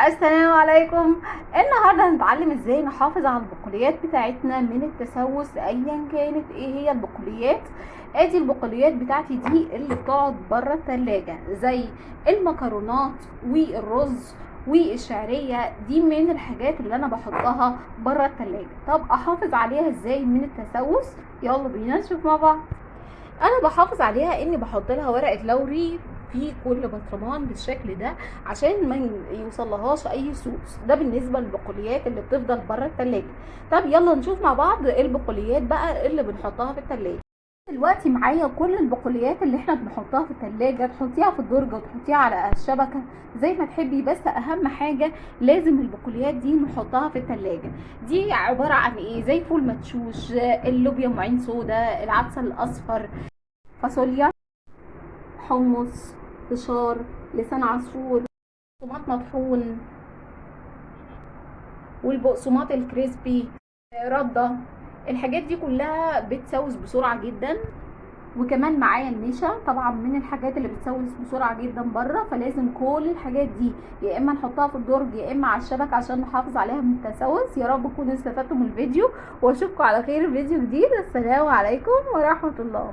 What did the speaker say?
السلام عليكم. النهارده هنتعلم ازاي نحافظ على البقوليات بتاعتنا من التسوس ايا كانت ايه هي البقوليات. ادي البقوليات بتاعتي دي اللي بتقعد بره التلاجة، زي المكرونات والرز والشعرية. دي من الحاجات اللي انا بحطها بره التلاجة. طب احافظ عليها ازاي من التسوس؟ يلا بينا نشوف مع بعض. انا بحافظ عليها اني بحط لها ورقه لوري في كل برطمان بالشكل ده عشان ما يوصلهاش اي سوس. ده بالنسبه للبقوليات اللي بتفضل بره التلاجة. طب يلا نشوف مع بعض البقوليات بقى اللي بنحطها في التلاجة. دلوقتي معايا كل البقوليات اللي احنا بنحطها في التلاجة، تحطيها في الدرج وتحطيها على الشبكة زي ما تحبي، بس اهم حاجة لازم البقوليات دي نحطها في التلاجة. دي عبارة عن ايه؟ زي فول مدشوش، اللوبيا ام عين سودا، العدس الاصفر، فاصوليا، حمص، فشار، لسان عصفور، طماط مطحون، والبقسماط الكريسبي، ردة. الحاجات دي كلها بتسوس بسرعة جدا. وكمان معايا النشا، طبعا من الحاجات اللي بتسوس بسرعة جدا بره، فلازم كل الحاجات دي يا اما نحطها في الدرج يا اما على الشبكة عشان نحافظ عليها من التسوس. يا رب تكونوا استفدتوا من الفيديو، واشوفكم على خير في فيديو جديد. السلام عليكم ورحمة الله.